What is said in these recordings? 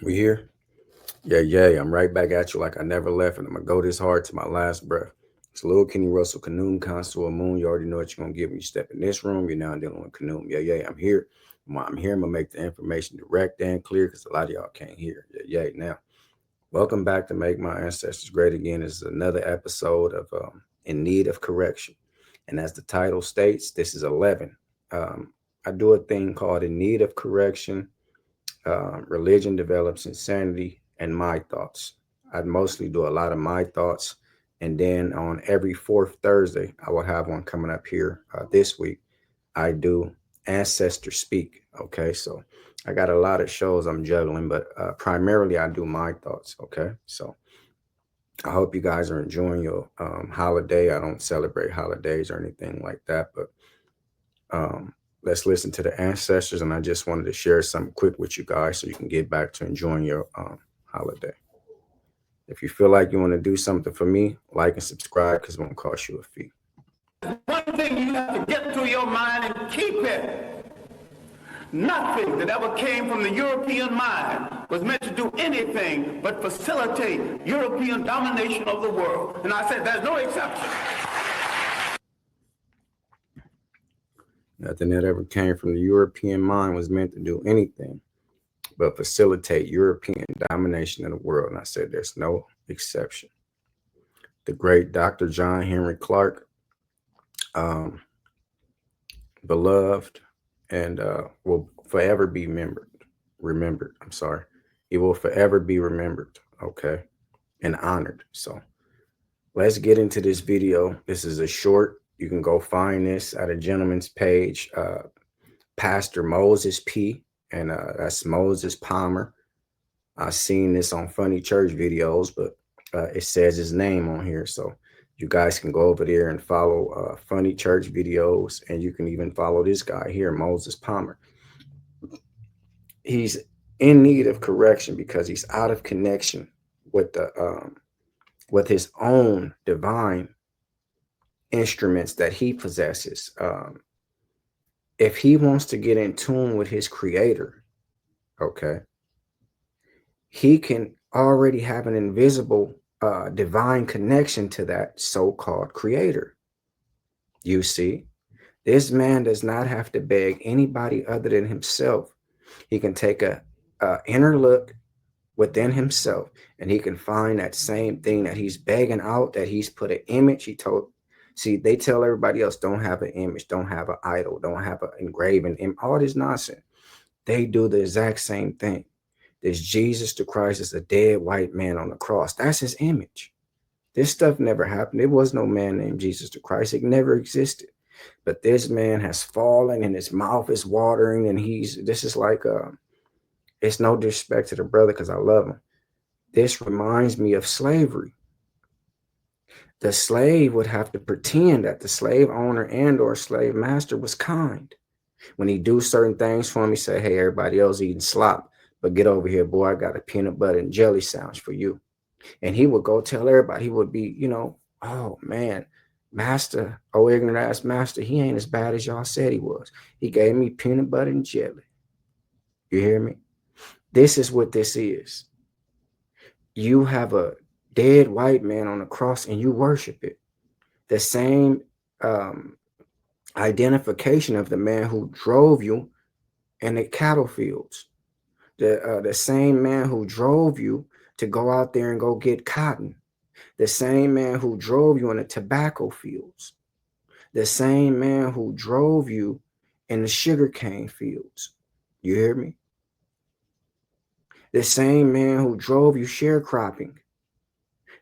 We here? Yeah. I'm right back at you like I never left, and I'm gonna go this hard to my last breath. It's Lil Kenny Russell, Kanoom, Consul, Moon. You already know what you're gonna get when you step in this room. You're now dealing with Kanoom. Yeah. I'm here. While I'm here, I'm gonna make the information direct and clear because a lot of y'all can't hear. Yeah. Now, welcome back to Make My Ancestors Great Again. This is another episode of In Need of Correction, and as the title states, this is 11. Um, I do a thing called In Need of Correction. Religion develops insanity, and my thoughts. I mostly do a lot of my thoughts. And then on every fourth Thursday, I will have one coming up here this week. I do Ancestor Speak. Okay. So I got a lot of shows I'm juggling, but primarily I do my thoughts. Okay. So I hope you guys are enjoying your holiday. I don't celebrate holidays or anything like that, but let's listen to the ancestors. And I just wanted to share something quick with you guys so you can get back to enjoying your holiday. If you feel like you want to do something for me, like and subscribe because it won't cost you a fee. One thing you have to get through your mind and keep it. Nothing that ever came from the European mind was meant to do anything but facilitate European domination of the world. And I said there's no exception. Nothing that ever came from the European mind was meant to do anything but facilitate European domination of the world. And I said there's no exception. The great Dr. John Henry Clark, beloved and will forever be remembered. I'm sorry. He will forever be remembered, okay, and honored. So let's get into this video. This is a short. You can go find this at a gentleman's page, Pastor Moses P, and that's Moses Palmer. I've seen this on funny church videos, but it says his name on here. So you guys can go over there and follow funny church videos, and you can even follow this guy here, Moses Palmer. He's in need of correction because he's out of connection with the with his own divine instruments that he possesses. If he wants to get in tune with his creator, okay, he can already have an invisible divine connection to that so-called creator. You see, this man does not have to beg anybody other than himself. He can take a inner look within himself, and he can find that same thing that he's begging out, that he's put an image. See, they tell everybody else, don't have an image, don't have an idol, don't have an engraven image, all this nonsense. They do the exact same thing. This Jesus the Christ is a dead white man on the cross. That's his image. This stuff never happened. There was no man named Jesus the Christ. It never existed. But this man has fallen and his mouth is watering, and this is like it's no disrespect to the brother because I love him. This reminds me of slavery. The slave would have to pretend that the slave owner and or slave master was kind. When he do certain things for him, he say, hey, everybody else eating slop, but get over here, boy, I got a peanut butter and jelly sandwich for you. And he would go tell everybody. He would be, oh, man, master, oh, ignorant ass master, he ain't as bad as y'all said he was. He gave me peanut butter and jelly. You hear me? This is what this is. You have a dead white man on the cross and you worship it. The same identification of the man who drove you in the cattle fields. The same man who drove you to go out there and go get cotton. The same man who drove you in the tobacco fields. The same man who drove you in the sugarcane fields. You hear me? The same man who drove you sharecropping,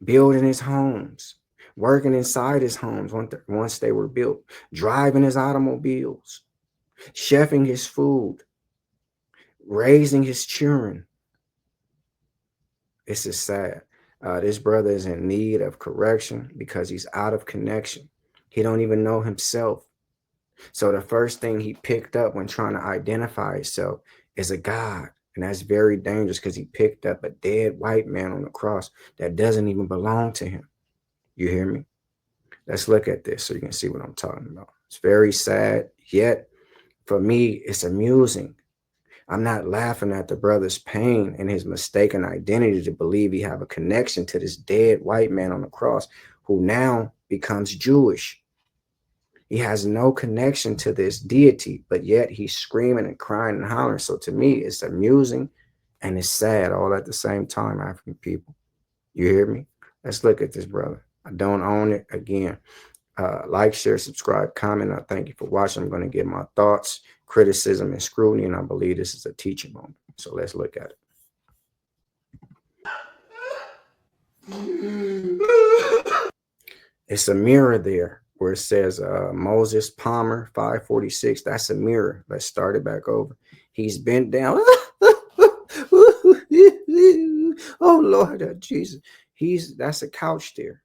building his homes, working inside his homes once they were built, driving his automobiles, chefing his food, raising his children. This is sad. This brother is in need of correction because he's out of connection. He don't even know himself. So the first thing he picked up when trying to identify himself is a God. And that's very dangerous because he picked up a dead white man on the cross that doesn't even belong to him. You hear me? Let's look at this so you can see what I'm talking about. It's very sad, yet for me, it's amusing I'm not laughing at the brother's pain and his mistaken identity to believe he have a connection to this dead white man on the cross who now becomes Jewish. He has no connection to this deity, but yet he's screaming and crying and hollering. So to me, it's amusing and it's sad all at the same time, African people. You hear me? Let's look at this, brother. I don't own it. Again, like, share, subscribe, comment. I thank you for watching. I'm going to give my thoughts, criticism, and scrutiny, and I believe this is a teaching moment. So let's look at it. It's a mirror there where it says Moses Palmer 546. That's a mirror. Let's start it back over. He's bent down. Oh Lord Jesus. That's a couch there.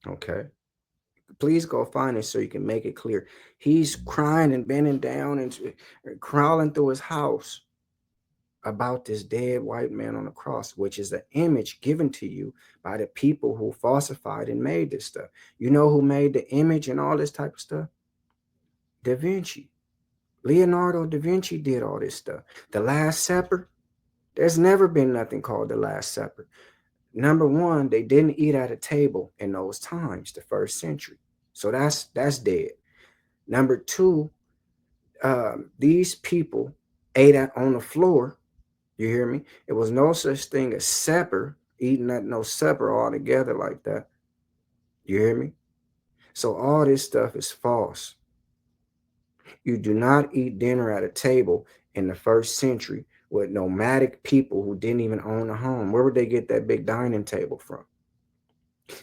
Okay. Please go find it so you can make it clear. He's crying and bending down and crawling through his house about this dead white man on the cross, which is an image given to you by the people who falsified and made this stuff. You know who made the image and all this type of stuff? Da Vinci. Leonardo da Vinci did all this stuff. The Last Supper, there's never been nothing called the Last Supper. Number one, they didn't eat at a table in those times, the first century. So that's dead. Number two, these people ate on the floor. You hear me? It was no such thing as supper, eating at no supper all together like that. You hear me? So all this stuff is false. You do not eat dinner at a table in the first century with nomadic people who didn't even own a home. Where would they get that big dining table from?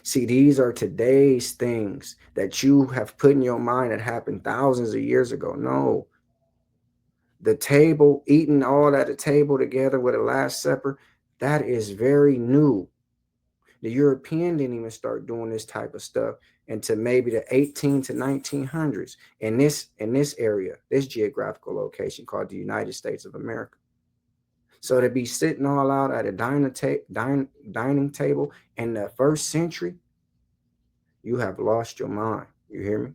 See, these are today's things that you have put in your mind that happened thousands of years ago. No. The table, eating all at a table together with a Last Supper, that is very new. The European didn't even start doing this type of stuff until maybe the 18 to 1900s in this area, this geographical location called the United States of America. So to be sitting all out at a dining table in the first century, you have lost your mind. You hear me?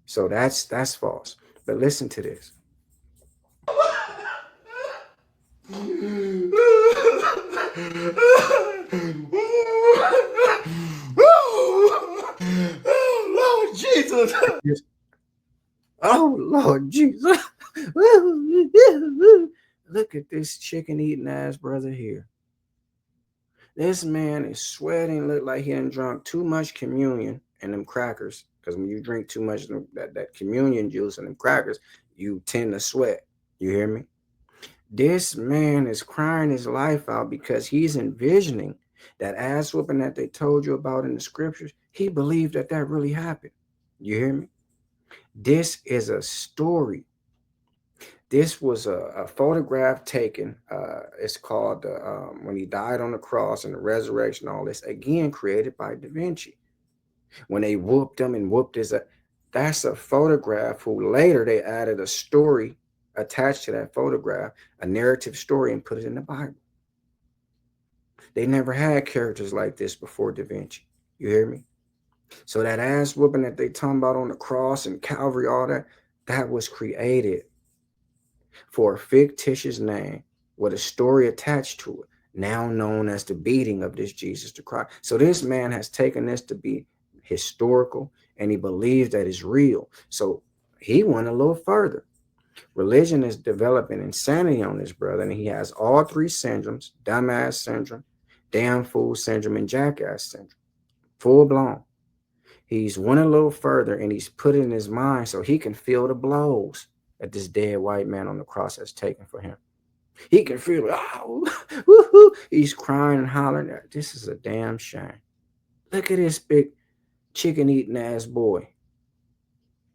So that's false. But listen to this. Oh Lord Jesus. Oh Lord Jesus. Look at this chicken eating ass brother here. This man is sweating, look like he done drunk too much communion and them crackers. Because when you drink too much of that communion juice and them crackers, you tend to sweat. You hear me? This man is crying his life out because he's envisioning that ass whooping that they told you about in the scriptures. He believed that really happened. You hear me? This is a story. This was a photograph taken. It's called when he died on the cross and the resurrection, all this, again, created by Da Vinci. When they whooped him and whooped that's a photograph who later they added a story attached to that photograph, a narrative story, and put it in the Bible. They never had characters like this before Da Vinci. You hear me? So that ass whooping that they talking about on the cross and Calvary, all that was created for a fictitious name with a story attached to it, now known as the beating of this Jesus the Christ. So this man has taken this to be historical, and he believes that it's real. So he went a little further. Religion is developing insanity on this brother, and he has all three syndromes: dumbass syndrome, damn fool syndrome, and jackass syndrome. Full blown. He's went a little further, and he's put it in his mind so he can feel the blows that this dead white man on the cross has taken for him. He can feel it. Oh, woo-hoo. He's crying and hollering. This is a damn shame. Look at this big chicken eating ass boy.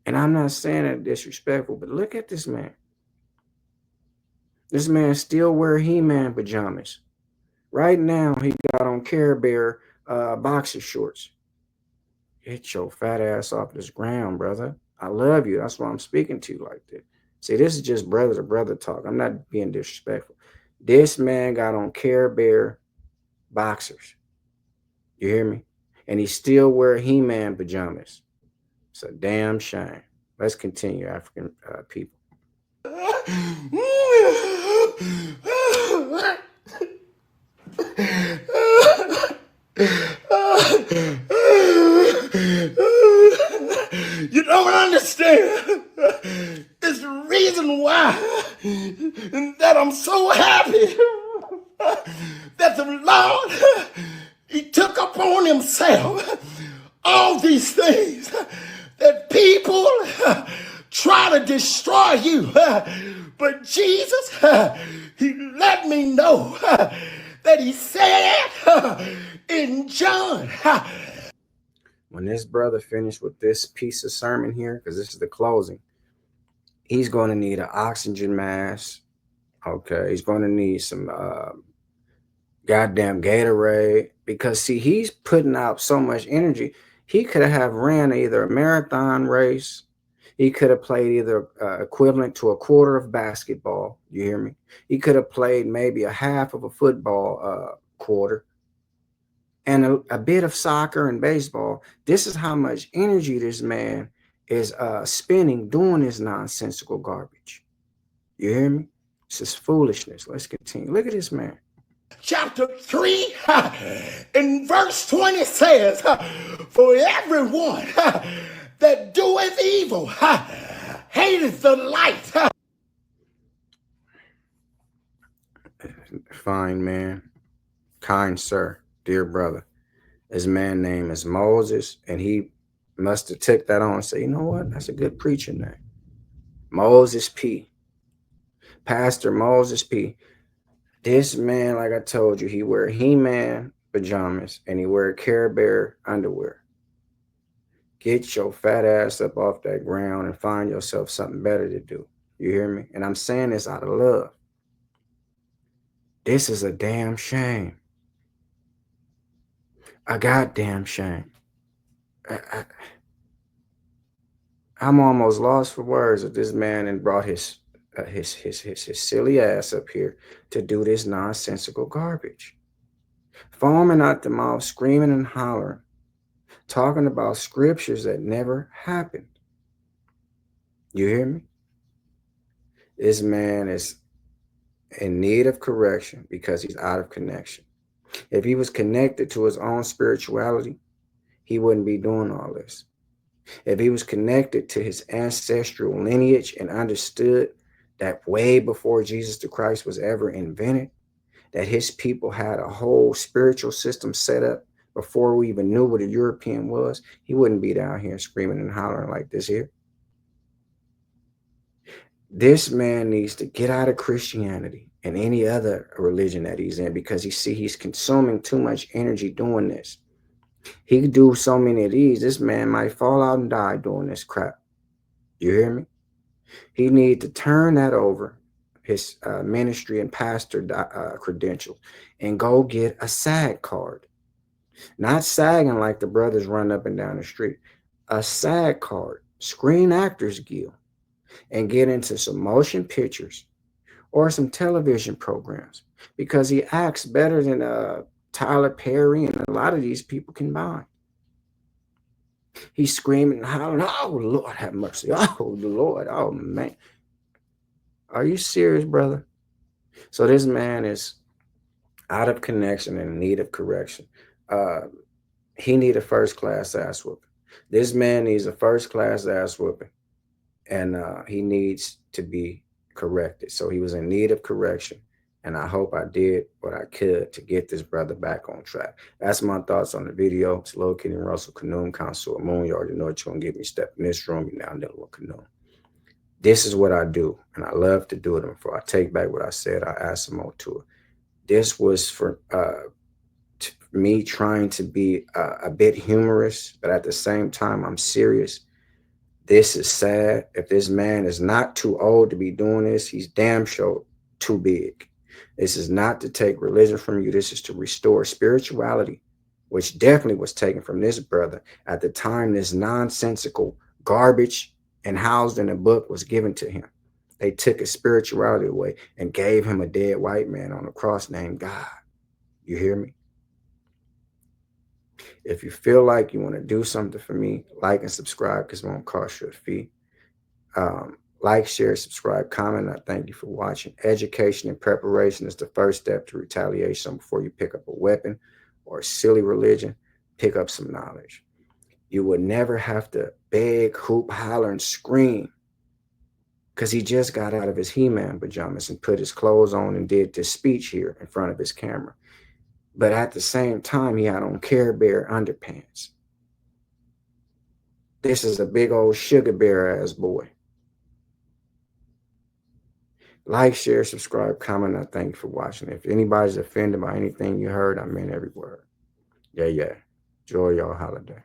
And I'm not saying that disrespectful, but look at this man. This man still wear He-Man pajamas. Right now, he got on Care Bear boxer shorts. Get your fat ass off this ground, brother. I love you. That's why I'm speaking to you like this. See, this is just brother to brother talk. I'm not being disrespectful. This man got on Care Bear boxers. You hear me? And he still wear He-Man pajamas. It's a damn shame. Let's continue, African people. You don't understand. It's the reason why that I'm so happy that the Lord, he took upon himself all these things that people try to destroy you. But Jesus, he let me know that he said in John. When this brother finished with this piece of sermon here, because this is the closing, he's going to need an oxygen mask. Okay, he's going to need some goddamn Gatorade, because see, he's putting out so much energy. He could have ran either a marathon race. He could have played either equivalent to a quarter of basketball. You hear me? He could have played maybe a half of a football quarter and a bit of soccer and baseball. This is how much energy this man is spending doing this nonsensical garbage. You hear me? This is foolishness. Let's continue. Look at this man. Chapter 3 in verse 20 says, for everyone that doeth evil hateth the light. Fine, man. Kind sir, dear brother. His man name is Moses, and he must have took that on and said, you know what? That's a good preacher name. Moses P. Pastor Moses P. This man, like I told you, he wear He-Man pajamas and he wear Care Bear underwear. Get your fat ass up off that ground and find yourself something better to do. You hear me? And I'm saying this out of love. This is a damn shame. A goddamn shame. I'm almost lost for words of this man and brought his silly ass up here to do this nonsensical garbage. Foaming out the mouth, screaming and hollering, talking about scriptures that never happened. You hear me? This man is in need of correction because he's out of connection. If he was connected to his own spirituality, he wouldn't be doing all this. If he was connected to his ancestral lineage and understood that way before Jesus the Christ was ever invented, that his people had a whole spiritual system set up before we even knew what a European was, he wouldn't be down here screaming and hollering like this here. This man needs to get out of Christianity and any other religion that he's in, because he's consuming too much energy doing this. He could do so many of these. This man might fall out and die doing this crap. You hear me? He need to turn that over, his ministry and pastor credentials, and go get a SAG card. Not sagging like the brothers run up and down the street. A SAG card, Screen Actors Guild, and get into some motion pictures or some television programs, because he acts better than Tyler Perry and a lot of these people combined. He's screaming and hollering, oh, Lord, have mercy. Oh, Lord, oh, man. Are you serious, brother? So this man is out of connection and in need of correction. He need a first-class ass whooping. This man needs a first-class ass whooping, and he needs to be corrected. So he was in need of correction, and I hope I did what I could to get this brother back on track. That's my thoughts on the video. It's Lil Kenny Russell, Kanoon, Council of Moon. You already know what you're going to get me. Step in this room, you now know what Kanoon. This is what I do, and I love to do it. And before I take back what I said, I add some more to it. This was for me trying to be a bit humorous, but at the same time, I'm serious. This is sad. If this man is not too old to be doing this, he's damn sure too big. This is not to take religion from you. This is to restore spirituality, which definitely was taken from this brother at the time this nonsensical garbage and housed in a book was given to him. They took his spirituality away and gave him a dead white man on the cross named God. You hear me? If you feel like you want to do something for me, like and subscribe, because it won't cost you a fee. Like, share, subscribe, comment. I thank you for watching. Education and preparation is the first step to retaliation. Before you pick up a weapon or a silly religion, pick up some knowledge. You will never have to beg, hoop, holler, and scream, because he just got out of his He-Man pajamas and put his clothes on and did this speech here in front of his camera. But at the same time, he had on Care Bear underpants. This is a big old sugar bear ass boy. Like, share, subscribe, comment. I thank you for watching. If anybody's offended by anything you heard, I meant every word. Yeah. Enjoy your holiday.